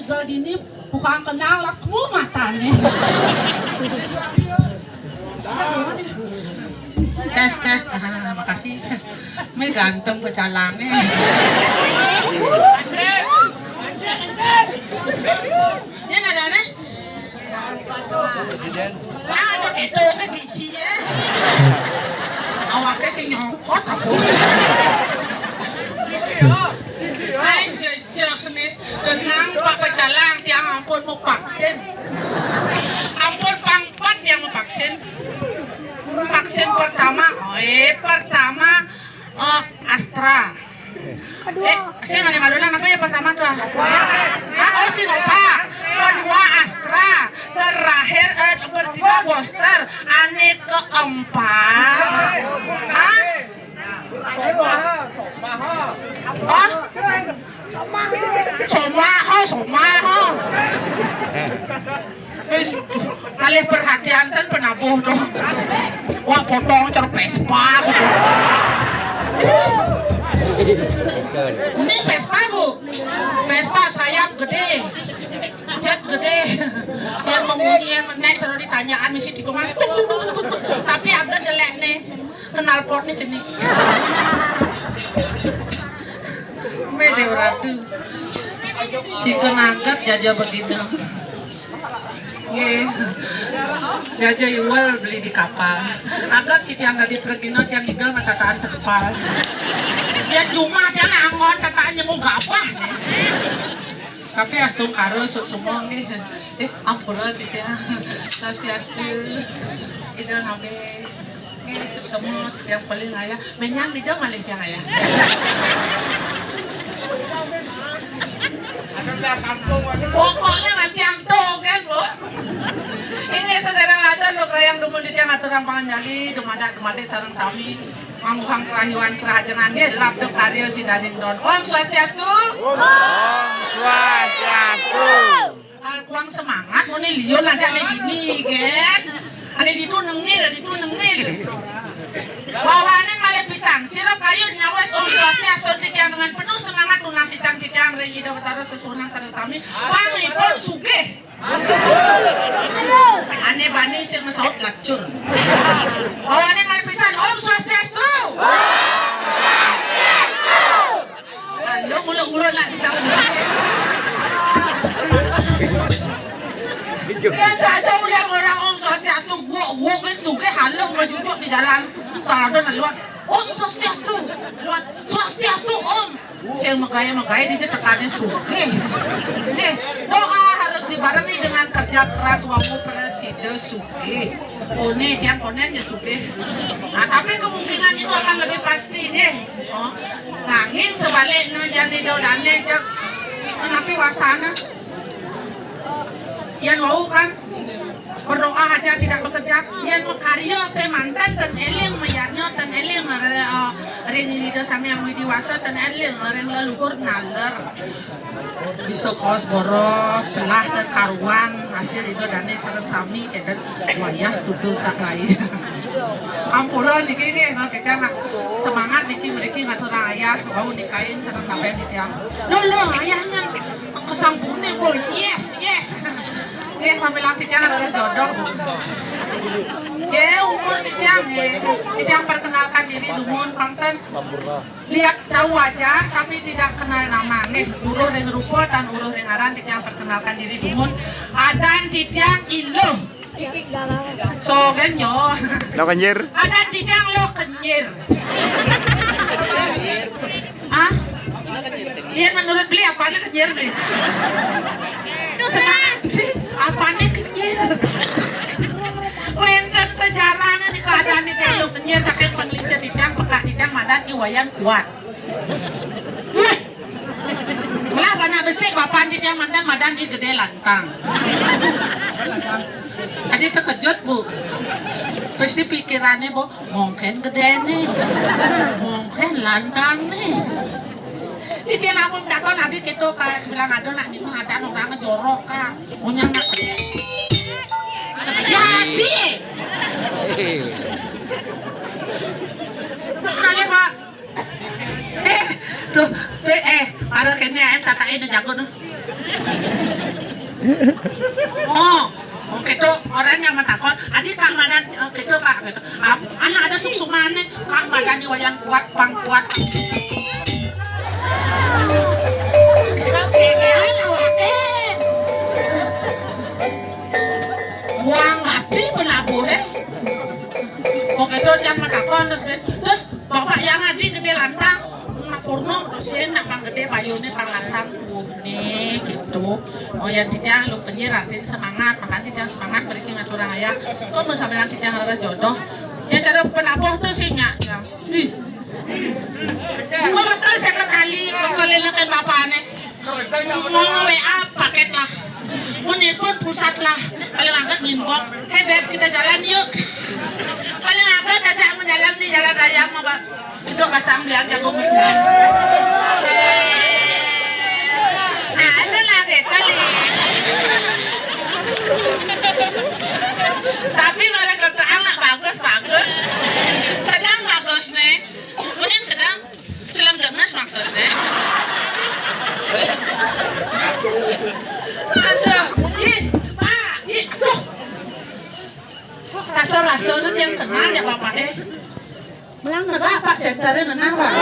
jadi ini bukan kenal lakmu matanya. Tes, makasih. May ganteng pecalangnya. Yan ada nih. Ada itu kan isinya. Awaknya sih nyokot aku. Ay, jejak nih. Terus nang pak pecalang tiang ampun mau vaksin. Ampun pangpat yang mau vaksin. Vaksin pertama, Astra. Saya nggak malulah, apa ya pertama tuh? Sinovac. Kedua Astra. Terakhir ketiga booster. Ane keempat. Somaho. Kali perhatian san penabuh tuh. Wah potong cara Vespa. Ini Vespa bu. Vespa sayap gede. Jet gede. Yang memunyian naik terus ditanyaan misi di kumang. Tapi ada jelek nih. Kenal pot nih jenis. Mede uradu. Jika nangkat jaja begitu. Jaja jual beli di kapal. Agak kita yang dari pergino yang igal matataan terpal. Dia cuma dia anggon tataannya mau gapah. Tapi astung karo semua nih. Ampuran gitu ya. Sastiastu. Itu nabe. Semua yang paling ayah. Menyang di jam malih yang ayah. Pokoknya nanti yang tuh kan bu. Ini saudara ladan lo kerayang dumul di tiang atur rampangan jadi dumadak sarang sami mangguhang kerahyuan kerajangan dia labdek karya si dading don. Om Swastiastu. Om Swastiastu. Alkuang semangat mau nih lion aja nih bini kan. Ada itu nengil. Wawanan malah pisang, sirap kayu nyawes Om Swastiastu yang dengan penuh semangat lunasi cangkit yang rengi dawatara sesunang sarang sami pangipun sugih. Ane bani sing masaut lacur. Wawanan malah pisang Om Swastiastu. Halo ulo lah bisa. Dia saja uliang orang Om Swastiastu gua kan sugih halung ngejujuk di jalan. Salah don lewat Om Swastiastu. Lewat Swastiastu Om. Ceng megaya dia tekannya sugih. Doa harus dibarengi dengan kerja keras waktu presiden sugih. One yang konennya sugih. Nah, tapi kemungkinan itu akan lebih pasti deh. Oh, langit sebaliknya jadi daudane jak. Kenapa wasana? Yang mau kan berdoa aja tidak bekerja. Yang karyo teh mantan dan elim mayarnya dan elim ring itu sama yang diwasa dan elim ring leluhur naler di sekos boros telah dan karuan hasil itu dan sareng sami dan wayah tutur sak lain. Ampuran niki nggih kita semangat niki mriki ngatur ayah mau nikahin sareng naben titiang. Lo ayahnya kesampune boy. Yes. Sampai laki jangan ada jodoh. Umur titiang perkenalkan diri dumun pangten. Lihat tahu wajah tapi tidak kenal nama. Uruh dengan rupa dan uruh dengan aran titiang perkenalkan diri dumun. Adan titiang iluh. So genyo. Lo kenyir. Adan titiang lo kenyir. Ah? Iya menurut beli apanya kenyir beli? Semangat sih, apanya kenyir? Wenten sejarahnya di keadaan di telung kenyir saking penglisa titiang peka titiang madan iwayan kuat. Malah bana besi bapak titiang madan i gede lantang. Adi terkejut bu. Pasti pikirannya bu, mungkin gede nih, mungkin lantang nih. Di dia lamun dakon adik itu ka sebelah adon lah di mah ada orang ngejorok ka unyang nak jadi nanya pak tuh para kene ayam kata ini jago tuh Gitu orangnya matakon adik kak badan gitu kak gitu. Anak ada suksumannya kak badannya wayang kuat pang kuat buang hati penabuh itu yang matakon terus bapak yang adik gede lantang purno dosen nak pang gede payune pang lantang tuh nih gitu. Oh ya tidak lu penyir artinya semangat makanya tidak semangat berikin ngaturang ayah kok mau sampai nanti yang harus jodoh ya cara penabuh tuh sih nyak ya kok bakal saya kali bakalin kan bapak aneh mau WA paket lah menelpon pusat lah paling angkat minbok hey beb kita jalan yuk paling angkat ajak menjalan di jalan raya mau sudah pasang bilang jago medan ada lah kali tapi malah dokter anak bagus sedang bagus nih mungkin sedang selam demes maksudnya aduh aduh raso lu yang kenal ya bapak Melang negak pak senternya menang pak.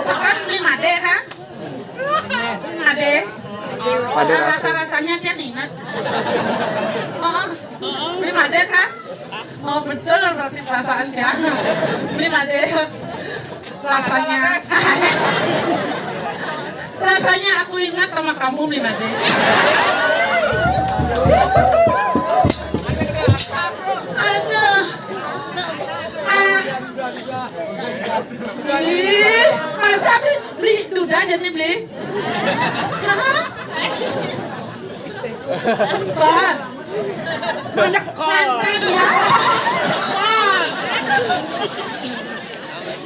Kan 5D kan? 5D. Rasa-rasanya dia ingat. Oh 5D kan? Oh betul berarti perasaan dia. 5D rasanya. Rasanya aku ingat sama kamu 5D. Aduh. Masa beli duda jadi beli? Kon. Masa kon? Ya. Kon.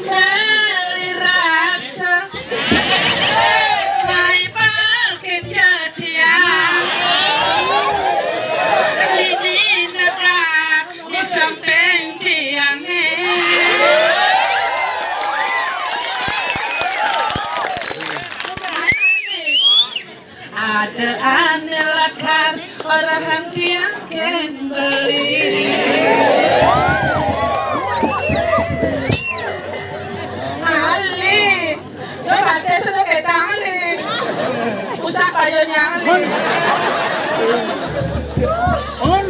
Dari rasa mai parkir jadian ini negara di samping tiangnya ada anelakan orang tiang beli Ali lo ada sudah ketang Ali usah payungnya Ali on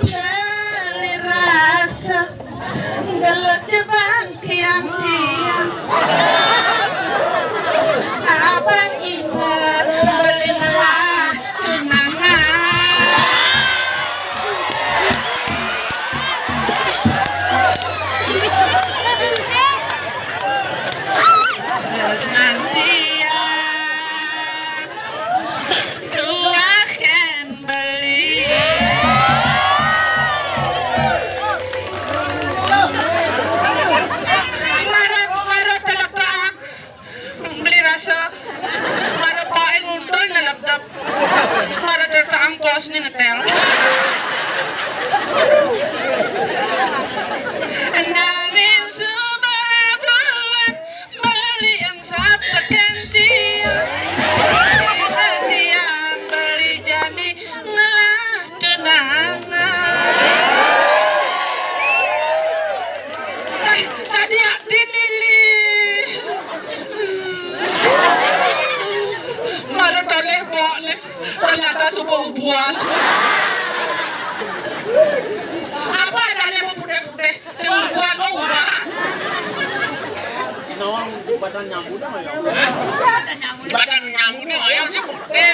dari rasa gelap depan tiang-tiang apa ingat belilah tunangan terus nanti ku akan beli marah telak-telak beli rasa marah paeng untul nalap-dap marah tertaang pos ni ngetel namin sebuah bulan beli yang satu ganti yang beli jadi nelah tunangan tadi hati Lili marah toleh boleh ternyata sebuah ubuan apa adanya putih-putih sebuah ubuan Nawang badan nyamuk dah ayam. badan nyamuknya ayam sih putih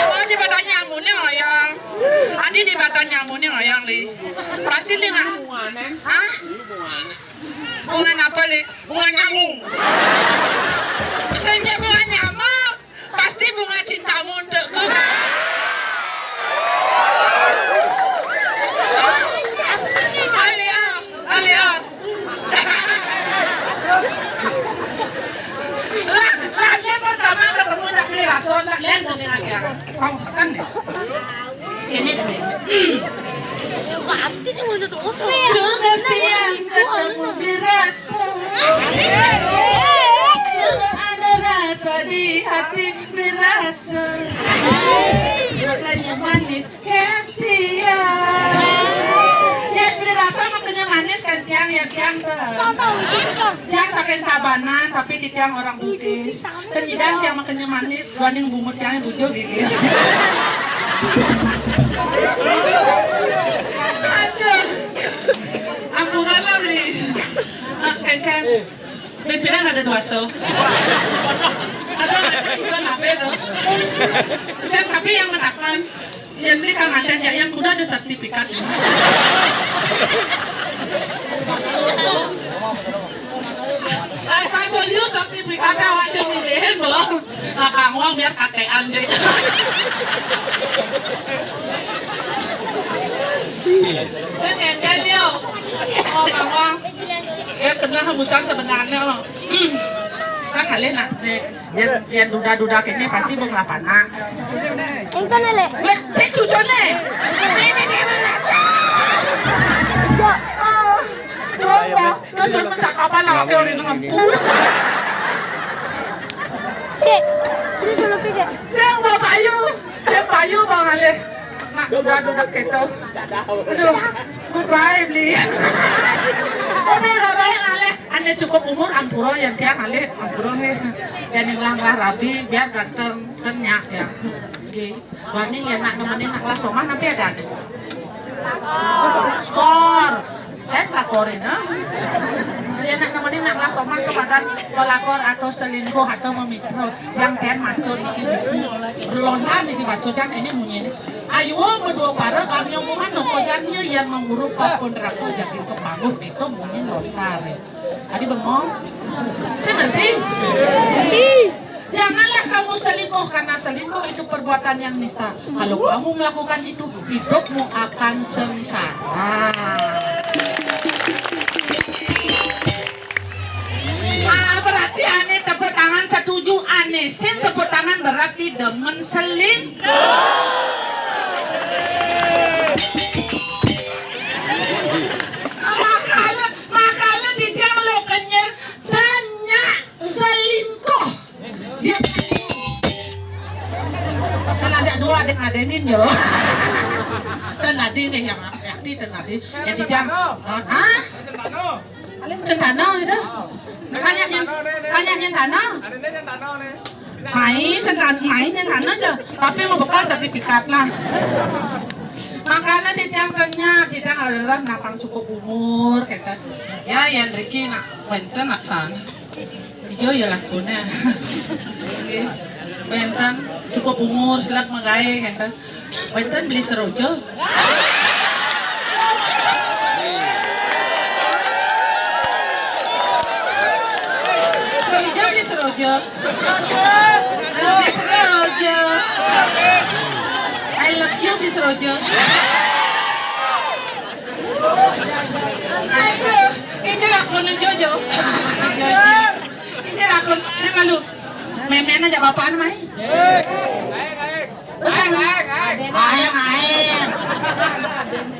oh di badan nyamuknya ayam adi di badan nyamuknya ayam li pasti li nggak hah bunga apa li bunga nyamuk misalnya bunga nyamuk pasti bunga cintamu untukku Alia Lah pertama ketemu nak beli raso nak lihat dengan Alia kamu sekan deh ini Mati nih udah tuh. Tugas tiang ketemu di raso rasa makanya manis Katia. Yang beli rasa makanya manis kan tiang ya tiang tuh. Tiang saking tabanan tapi di tiang orang Bugis. Dan jidan tiang makanya manis dibanding bumut tiang bujo guys. Aduh, ampura lah beli. Kan pimpinan ada dua so. Ada juga nabe loh. Saya tapi yang menakan yang beli kang ada yang udah ada sertifikat. Saya mau lihat sertifikat awak sih milihin belum. Kang Wong biar katean deh. Saya ngengkel yo. Oh Kang Wong. Kenal hembusan sebenarnya loh. Kan kalian nak yang duda-duda kini pasti bung lapana. Engkau nele. Weh, saya cucu nih. Ini Terus masak apa lah? Aku orang ngampu. Kek, sini dulu kek. Saya mau payu bang Ale. Nak duda-duda kita. Aduh, goodbye beli. Baik Ale, ane cukup umur ampuro yang dia Ale ampuro nih. Yang ngelang rabi biar ganteng tenyak ya. Jadi, bani yang nak nemenin nak kelas somah tapi ada nih. Skor, lakorin ah. Yang nak nemenin nak kelas somah kepada pelakor atau selingkuh atau memikro yang tian macon iki lontar iki bacot yang ini munyi. Ayo berdua para kami omongan nokojannya yang menguruk pakon rako jadi kepanguh itu munyi lontar. Tadi bengong, saya ngerti. Janganlah kamu selingkuh karena selingkuh itu perbuatan yang nista. Kalau kamu melakukan itu, hidupmu akan sengsara. Berarti aneh tepuk tangan setuju aneh. Sim tepuk tangan berarti demen selingkuh. Makanya di tiang lo kenyer tanya selingkuh. Dia kan ada dua adik adenin yo. Dan adik yang yakti dan adik yang di tiang. Hah? Cendano itu. Kanya cendano. Main cendano aja. Tapi mau bekal sertifikat lah. Makanya di tiang ternyata di tiang adalah napang cukup umur, kan? Ya, yang Ricky nak benten nak sana. Ijo ya lakunya. Okay. Benten cukup umur silak mengai, kan? Benten beli serojo. Ijo beli serojo. Beli serojo. I love you, Miss Roger. Aduh, ini lakon ng Jojo. Ini lakon, ini malu. Memen aja bapaan mai. Ayang.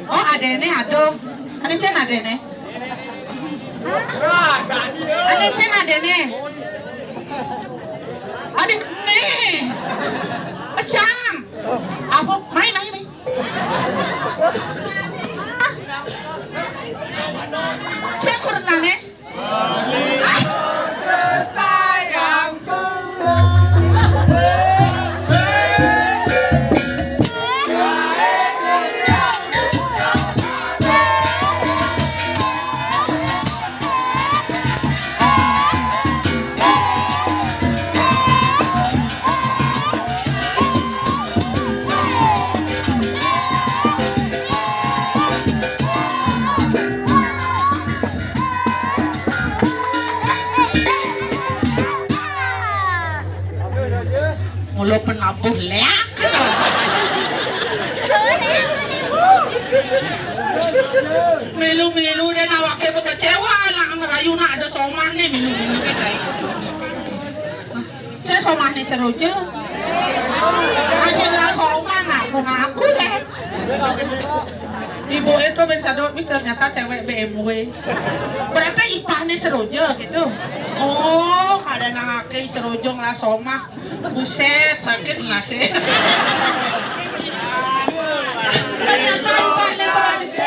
Oh, adene, aduh. Ano cen adene? Ano cen adene? Adik, nih. Macam. Apa? Mai. Cek kurang nih. Mulo penabuh leak. Milu-milu dan awake kecewa lah merayu nak ada somah nih milu-milu kayak gitu. Saya somah nih serojo. Masih lah somah nak aku deh. Di Ibu itu bensador, ternyata cewek BMW. Berarti ipahnya serojo gitu. Oh, kada nangake serojong lah somah. Buset, sakit nggak sih? Ternyata ipahnya serojo.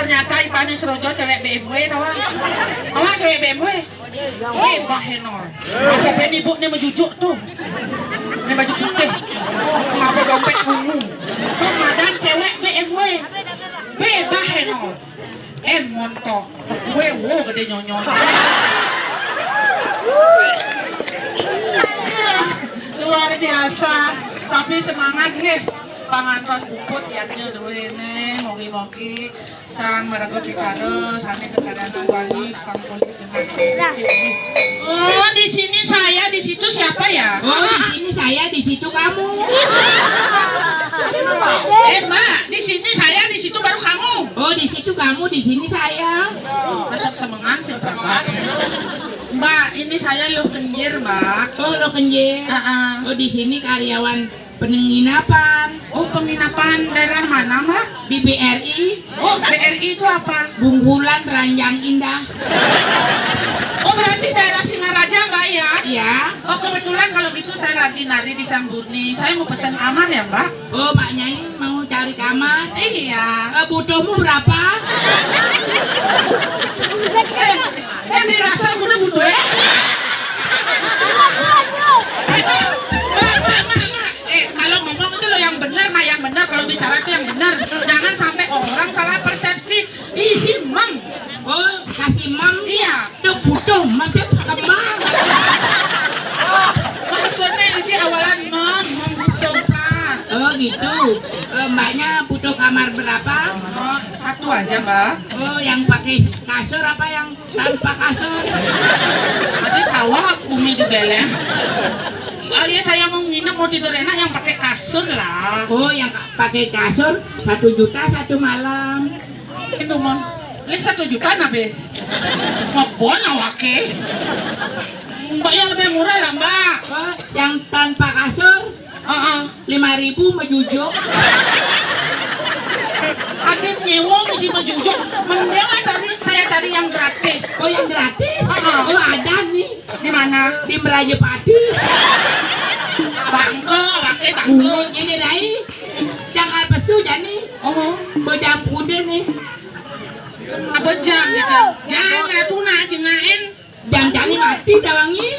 Ternyata ipahnya serojo cewek BMW tawang. Awak cewek BMW. Bahenol. Aku ben ibu nih mejujuk tuh. Ini baju putih. Ngapa dompet ungu. Tuh madan cewek BMW. Bahenol. Montok. Wo gede nyonyon. Luar biasa. Tapi semangat nih. Pangantos buput yannya dulu ini mogi-mogi sang meragot dikaro sane kekadanan wali kang kulit dengan ini. Oh, di sini saya, di situ siapa ya? Oh, di sini saya, di situ kamu. Mbak, di sini saya, di situ baru kamu. Oh, di situ kamu, di sini saya. Ada semangat sih, Mbak, ini saya Loh Kenjir, Mbak. Oh, lo kenjir. Oh, di sini karyawan penginapan. Oh, penginapan daerah mana, Mbak? Di BRI. Oh, BRI itu apa? Bungkulan Ranjang Indah. Oh, berarti daerah Singaraja, Mbak ya? Iya. Oh, kebetulan kalau gitu saya lagi nari di Sambuni. Saya mau pesan kamar ya, Mbak? Oh, Mbak Nyai mau cari kamar. Iya. Butuhmu berapa? Dirasa udah butuh ya? Kalau ngomong itu lo yang benar, Mak, yang benar. Kalau bicara itu yang benar. Jangan sampai orang salah persepsi. Isi mam. Oh, kasih mam. Iya. Tuh butuh, macam kembang. Maksudnya isi awalan mam butuh kan. Oh, gitu. Mbaknya butuh kamar berapa? Oh, satu aja, Mbak. Oh, yang pakai kasur apa yang tanpa kasur? Tadi tawa bumi di beleng. Oh iya, saya mau nginep, mau tidur enak yang pakai kasur lah. Oh, yang pakai kasur 1 juta 1 malam. Itu mon, lek 1 juta nabe. Ngobon awake. Mbak yang lebih murah lah, Mbak. Oh, yang tanpa kasur 5.000 mejujuk. Adit nyewa mesti mejujuk. Mending lah saya cari yang gratis. Oh, yang gratis? Oh, ada nih. Di mana? Di Merajepati. Bangko, pakai bangko. Ini dai. Jangan pesu jani. Oh, Bejam kuda nih. apa jam gitu? Jangan tuna jengain. Jam-jamnya mati tawangi.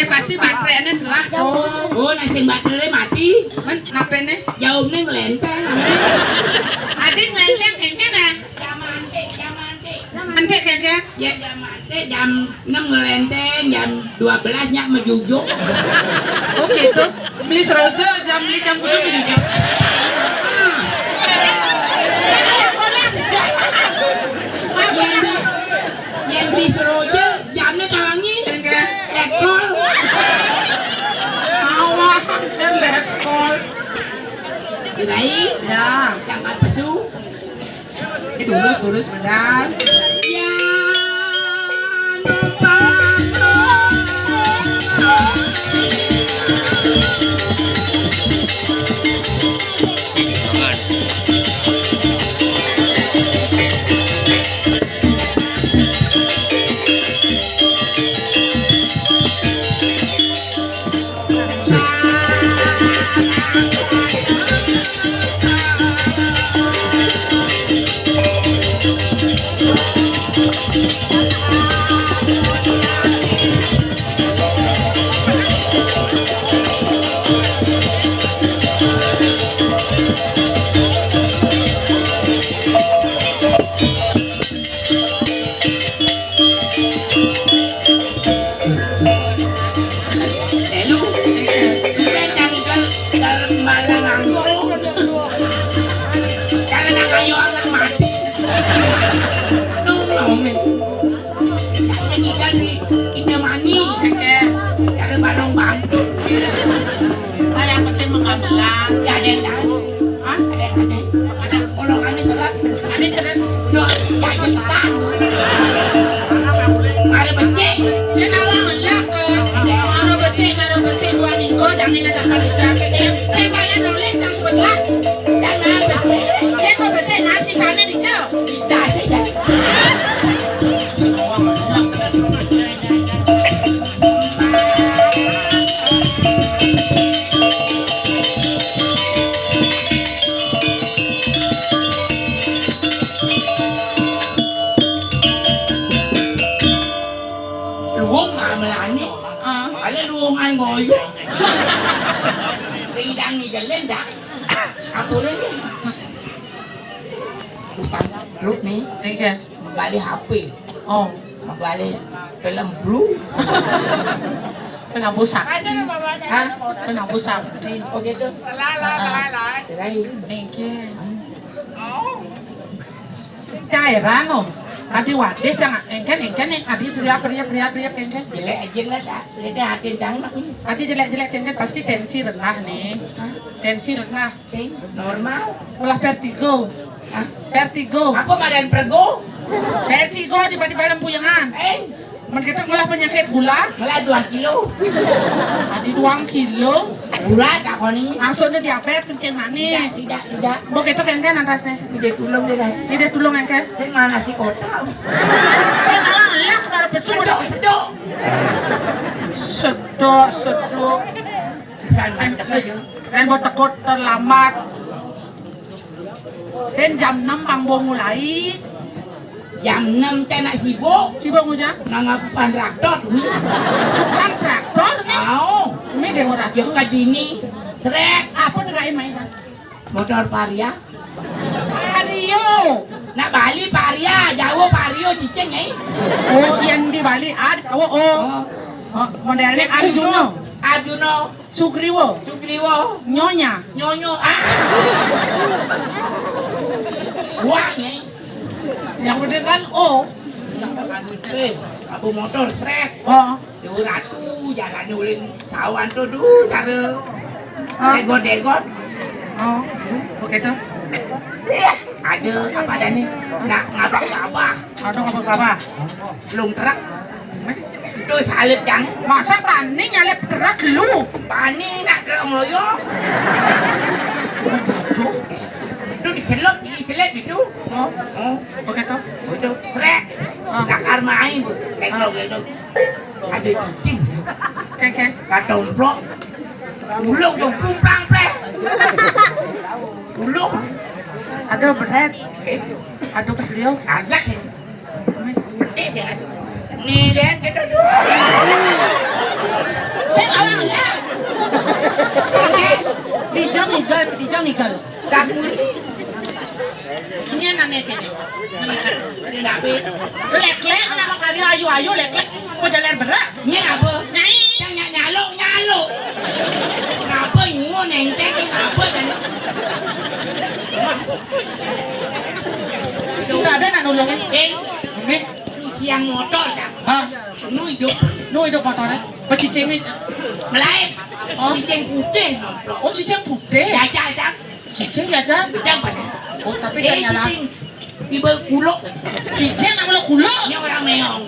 Pasti baterainya telah. Oh, nasi baterai mati. Men, kenapa nih? Jauh nih ngelenteng. Adik ngelenteng kengken ya? Mante kengken? Ya jam 6 ngelenteng, jam 12 nyak mejujuk. Oh gitu. Beli serojo, beli jam kudu mejujuk. Yang beli serojo jamnya tawangi. Lekol. Awak kan lekol. Didai. Ya. Jangan pesu. Lurus benar. Ya numpang. Lu, jangan na nakalita. Saya kalian nulis yang sebelah. Jangan besi. Dia kok bahasa nasi sana di jauh. Kita sih dah. Luang melani. Ada luangan ngoyo. Sedang ngigalin dah. Aku ni. Utang truk ni. Iya. Membalik HP. Oh, Membalik film blue. penabuh sakti. Hah? Penabuh sakti. Oh gitu. Lain. Iya. Cairan loh. Adi wadih jangan engken adi teriak engken. Jelek aja lah dah. Lihat hati jangan ni. Adi jelek engken pasti tensi rendah nih. Tensi rendah. Sing normal. Ulah vertigo. Hah? Vertigo. Apa badan pergo? Vertigo tiba-tiba ada puyangan. Kita malah penyakit gula. Malah 2 kilo. Adi 2 kilo. Gula tak kau ni. Langsungnya diabetes kencing manis. Tidak. Bok itu engken atasnya. Dia tulung dia dah. Ini dia tulung engken. Saya mana si kota? Saya malah ngeliat baru pesu. Sedok. Sedok. San mantap aja. Dan buat tekut terlambat. Dan jam 6 bang bo mulai. Jam 6 tak nak sibuk. Sibuk nguja. Nangapan traktor ni. Bukan traktor nih. Mau. Ini dia orang. Ya kadini. Srek. Apa tegain main? Motor paria. Ario. Nak Bali paria. Jawa pario cicing eh. Oh, yang di Bali ada. Oh, modelnya Arjuno. Arjuno. Sugriwo. Sugriwo. Nyonya. Nyonyo. Buang eh. Yang penting kan O. Abu motor srek. Oh. Yo ratu jalan nyuling sawan tu cara degot. Oh, begitu. Ada apa dah ni? Nak ngapa ke abah? Ada apa? Belum terak. Itu salib yang Masa paning nyalip terak lu? pani nak terak meloyo. Itu diselip itu. Oh, begitu. Itu srek. Nakar main tu. Leklo. Ada cicing. Kek. Kata umplok. Ulung tu pumpang pleh. Ulung. Ada berat. Ada keselio. Agak sih. Gede sih kan. Ni dan kita tu. Saya awang lah. Okey. Dijam igal. Samul. Ini nane kene. Ni nak be. Lek nama karya ayu lek. Kau jalan berat. Ni apa? Nyai. Yang nyalo. Ngapa nyu neng tek ngapa dan. Tidak ada nak nolongin. Ini. Siang motor dah. Ah, Nu hidup. itu motornya. Cicing ini. Melayu. Oh. Cicing putih nomplok. Oh, cicing putih. Jajal dah. Cicing jajan. Bedang pada. Oh, tapi kan nyala. Cicing. Tiba kuluk. Cicing nama lo kulo. Ni orang meong.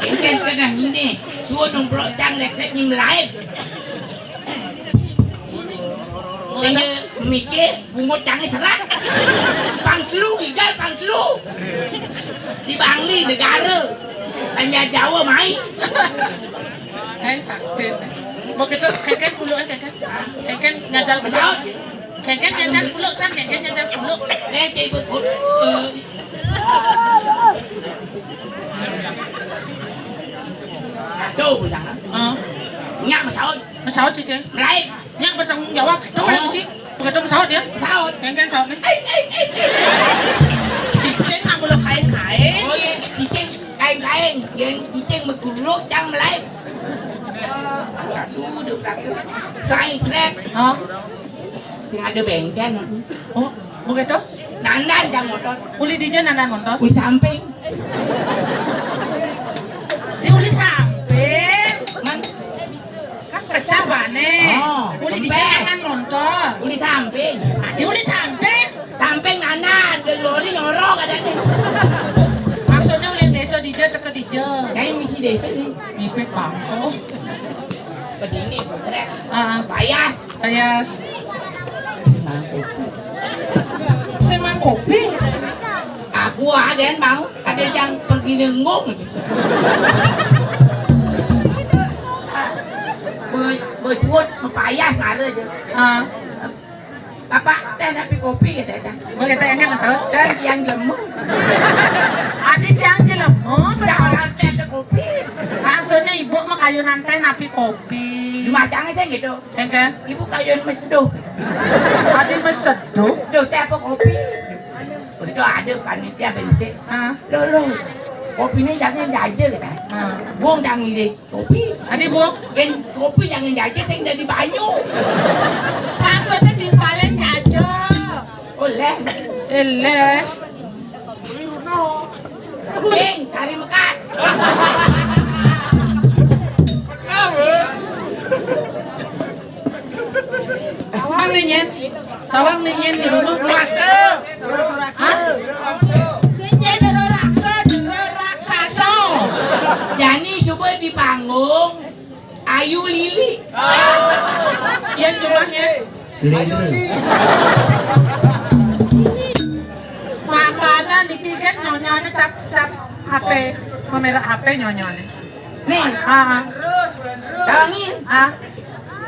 Enten kena ini. Suruh nomplok cang lek ni Melayu. Saya mikir bungut cangnya serat. Pangklu. Di Bangli negara. Hanya Jawa main. Sakit. Begitu keken kulo keken ngajal kulo. Pesawat. Keken ngajal kulo san keken ngajal kulo. Tiba kut. Tu bersama. Nyak pesawat Cicing. Melayu. Yang bertanggung jawab itu kan sih. Begitu pesawat ya. Pesawat. Keken pesawat nih. Cicing nak kulo kain. Oh ya, cicing kain. Yang cicing berguluk cang Melayu. Aduh, dah kain krek. Sing ada bengkel. Oh, begitu. Nandan cang motor. Uli dijen nandan motor. Di samping. Di uli samping. Man, Kan pecah bane. Uli dijen nandan motor. di samping. Di uli samping. Samping nanan, lori nyorok adanya. Maksudnya uli desa dijen teke dijen. Kayak misi desa ni. Mipet bangko. Pedini, seret. Ah, Payas. ayas. Seman kopi. Aku ada yang mau, ada yang pergi nengung. Besuut, payas ada aja. Ah, Bapak teh tapi kopi kita. boleh tanya kan Mas? Dan yang lemah. Adik yang jelemu, Jangan teh ada kopi. maksudnya ibu mah kayunan teh napi kopi. Di macangnya saya gitu. Engke, Ibu kayun meseduh. adik meseduh. Duh teh apa kopi? Begitu ada panitia bensin. Ah, Loh, kopinya jangan jaja kita. ah. Buang jangan ide kopi. Adik bu, Dan kopi jangan jaja saya dari banyu. maksudnya timpalin aja. Oleh. Eleh. Sing cari mekat. Tawang ninyen di dulu. Jero raksasa. Jani coba di panggung Ayu Lili. Yan jumlahnya. Makanan dikikit nyonyone cap HP, kamera HP nyonyone. Nih, Ah, tangin ah.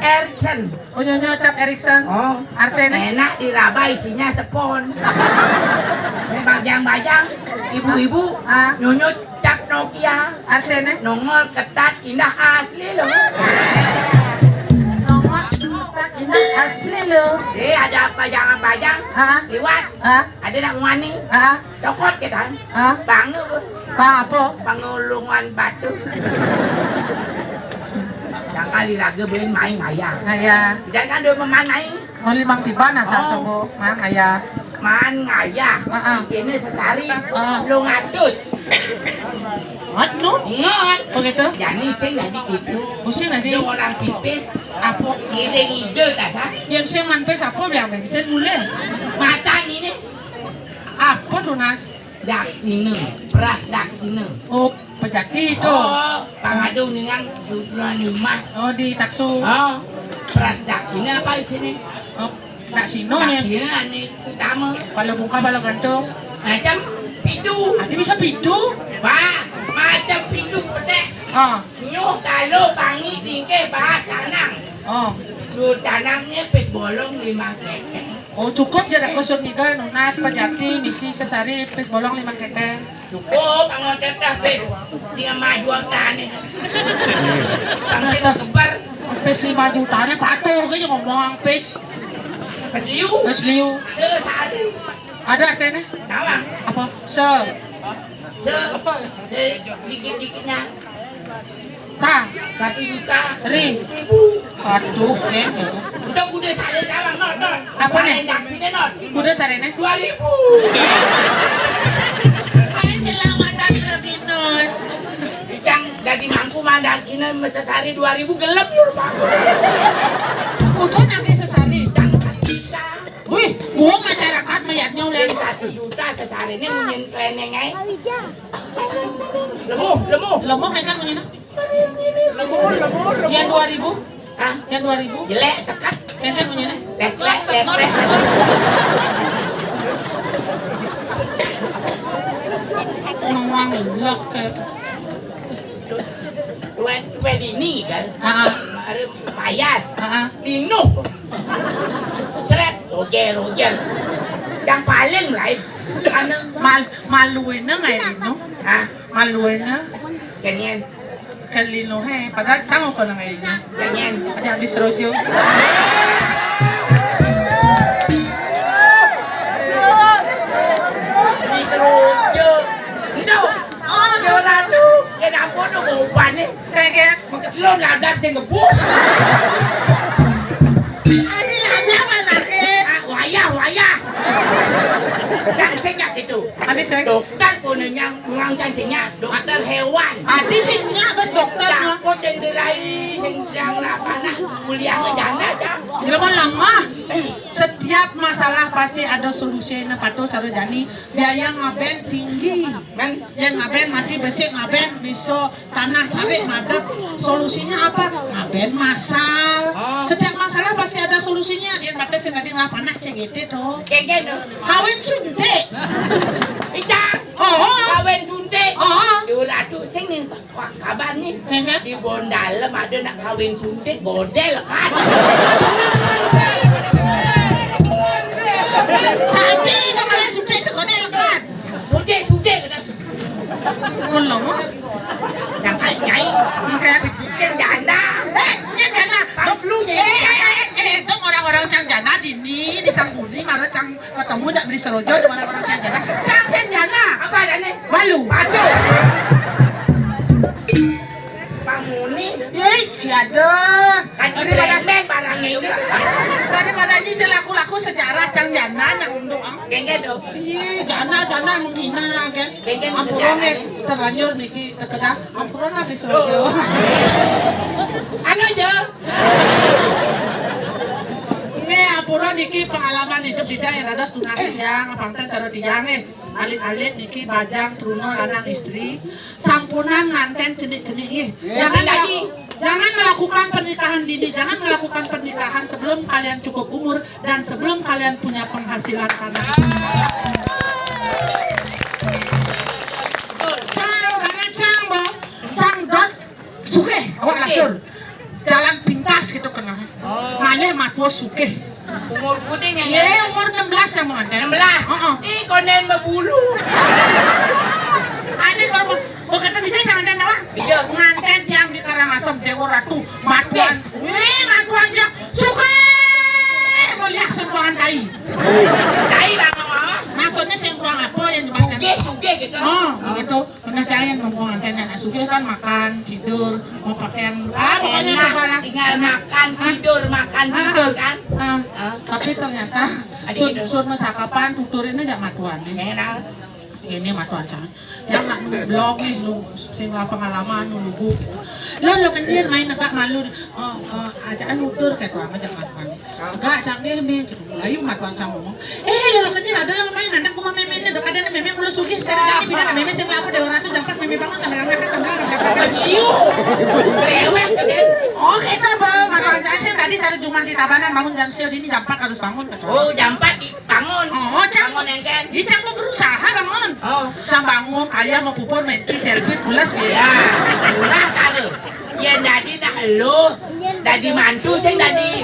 Erikson. Oh nyonyo cap Erikson. Oh, Artinya enak diraba isinya sepon. Ini bajang-bajang, ibu-ibu, Ah. nyonyot cap Nokia, artinya nongol ketat indah asli loh. nongol kita ini asli lo. Ada pajang-pajang Ah, liwat, ah, ada nak wani, ah, cokot kita, ah. bangu bu, Pak apa? pangulungan batu. Sangka diraga beliin main ayah. Ayah. Dan kan dia memanai, Mau limang tiba nasa Oh. coba mang ayah. man ngayah, Ah. ini sesari, Ah. lu ngatus, Ano? ngot. Begitu? Jadi saya jadi gitu. Pusing nanti. Dia orang pipis, Apa? ngiring ide tak sah? Yang saya manpes apa biar bensin mulai. Mata ini Apa tuh nas? daksine, beras daksine. Oh, pejati itu. Oh, pangadu dengan sutra nimah. Oh, di taksu. Oh, beras daksine apa di sini? Oh, nak sino nih. Daksine ini utama. Kalau buka balo gantung. Macam pitu, Adi bisa pitu. pak. Macam pitu petek. Ah, Nyuh talo pangi tingke bah tanang. oh. Lu tanangnya pes bolong 5 kete. Oh, cukup jarak kusur niga nunas pejati misi sesari pes bolong 5 keteng. Cukup angon teteh pes. Dia maju tane. Pangsit kebar Pes 5 jutanya patuh kayaknya ngomong pes. pes liu. Pes liu. Sesari. Ada kayaknya. Nawang. Apa? Se. Dikit-dikitnya Ka. 1 juta. Ri. Ribu. Aduh, deh. Udah sare nawang not. Apa nih? Daksine not. Udah sarene. 2000. Ay, jelamatan lagi non. Yang daging mangku mandang Cina mesesari 2000 gelap yur Pak. Udah nangis sesari. Yang 1 juta. Wih, buang masyarakat mayatnya udah. Yang 1 juta sesari ini munyin kleneng ay. Lemuh. Lemah kayak kan punya. Yang 2000? Hah? Yang 2000? Jelek sekat. Yang kan punya. Lek. Nawang lok ke. Dua dini kan. Ah, Payas. ah. Linuh. Seret. Roger. Yang paling lain. Ano? Maluin na ngayon, no? Hah? Maluin na. Ganyan. Kalino he. Padahal tama ko na ngayon niya. Ganyan. Kaya bis rodyo. Disrojo. No. Oh, Dorado. Yan ang puno ko upan eh. Kaya Lo nabdab sa ngebu. Adi labla malaki. Waya. Dancing itu. Adi sek. Dokter punya yang mengang dancingnya. Dokter hewan. Adi sih nga bas dokter no. Takut yang dirai sedang lapana kuliah ngejanda aja. Di lemah lemah. Setiap masalah pasti ada solusinya patuh cara jani biaya ngaben tinggi Men, yang ngaben mati besik ngaben bisa tanah cari ngadep solusinya apa ngaben masal setiap masalah pasti ada solusinya yang mati sing ngading lah panah cegete tuh kayak gitu. kawin suntik Icang, oh kawin suntik. oh Di Ratu sing nih kabar nih Kayaknya? di Bondalem ada nak kawin suntik godel kan. sapi dong kawin suntik sekodel kan Suntik kena kulong sangka nyai bejikan janda. nya jana Dok lu nyai. dong orang-orang cang jana dini di Sangguni malah cang ketemu dak beli serojo di orang-orang cang jana cang sen jana Apa adanya? malu Patuh. Pamuni iya deh kaji daripada branding barangnya udah. daripada ini selaku-laku sejarah cang jana yang untuk Kayak gitu. ih jana menghina kan Kayaknya ampurong sejarah. terlanjur niki terkena ampurong habis serojo Ano aja? ini ampurong niki pengalaman hidup di daerah ada setengah yang pangkat taruh tiang alit-alit niki bajang truno lanang istri sampunan nganten cenik-cenik jangan melakukan pernikahan dini jangan melakukan pernikahan sebelum kalian cukup umur dan sebelum kalian punya penghasilan karena itu cang dot suke awak lacur jalan pintas gitu kena malih matwo suke Umur kuning yang ye umur 16 yang menganten 16. Ih konen membulu. Ane kalau berkata bisa jangan dan awak Iya. nganten tiang di Karangasem Dewa Ratu matuan matuan dia suke melihat sembuhan tai Tai bang mama. maksudnya sembuhan apa yang dimakan Suge gitu. oh gitu pernah cair ngomong anten anak suge kan makan tidur mau pakaian pokoknya Enak, sebarang tinggal makan tidur kan. tapi ternyata sun masakapan tutur ini gak matuan nih Enak. ini matuan cang yang nak blog nih lu sing pengalaman lu lugu gitu lo kendir main negak malu ajaan nutur kayak tuang aja matuan enggak canggih nih gitu mulai matuan cang ngomong lo kendir ada yang main anak kuma meme dok ada meme mulu sugih secara jadi bidana meme sing lapo Dewa Ratu jampak meme bangun sambil ngangkat sambil ngangkat Iu. Rewel kan. oh kita bang matuan cang sih tadi cari Jumat di Tabanan bangun jam siu ini jam 4 harus bangun gitu Oh jam 4 bangun. oh cang Bangun yang kan. ini cang mau berusaha bangun Oh. cang bangun ayah mau pupur menti selfie pulas gitu Ya, murah kali. Ya jadi nak lu, jadi mantu sing jadi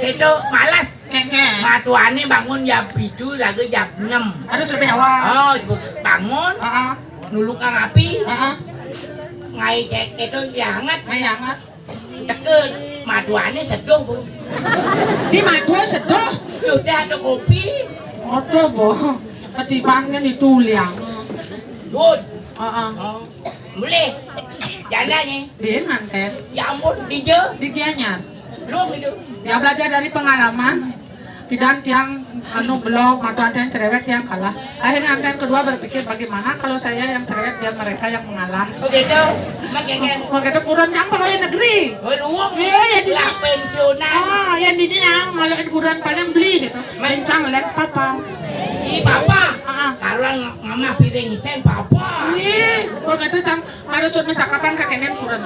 itu malas. kengke Matuane bangun jam 7 lagi jam 6. harus lebih awal Oh, bangun, nuluk kang api, ngai cek itu ya hangat, hangat tekel matuane seduh bu. di madu seduh Sudah ada kopi, odo boh ketibangan itu liang sud. Oh, boleh. Jananya, dia manten ya ampun, dije, di gianyar belum itu. dia belajar dari pengalaman bidan tiang anu blog matu anten cerewet yang kalah akhirnya anten kedua berpikir bagaimana kalau saya yang cerewet biar mereka yang mengalah Begitu, makanya. begitu kurang yang pegawai negeri Oh, luang, Iya, ya, di- lah pensiunan. yang di nang malah kurang paling beli gitu mencang lek papa Ih, papa, Ah. karuan ngamah piring sen papa. ih begitu cang harus masa kapan kakeknya kurang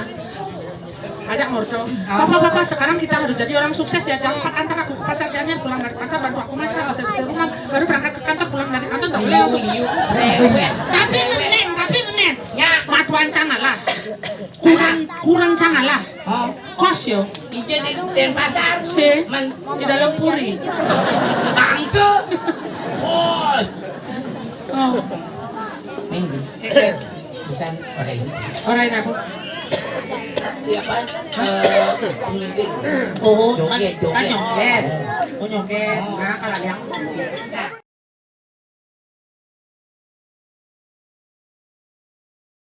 ajak ngordo papa sekarang kita harus jadi orang sukses ya jangan antar aku ke pasar jalan pulang dari pasar bantu aku masak di rumah baru berangkat ke kantor pulang dari kantor tak boleh langsung Liu, rewel. tapi ngenen Ya, matuan cangalah kurang cangalah oh, kos yo ije di pasar. si Men, di dalam puri bangke, bos. oh Ini, bukan orang ini. orang aku Iya apa? Pengintin. oh kan Joget. nyongget nah kalau yang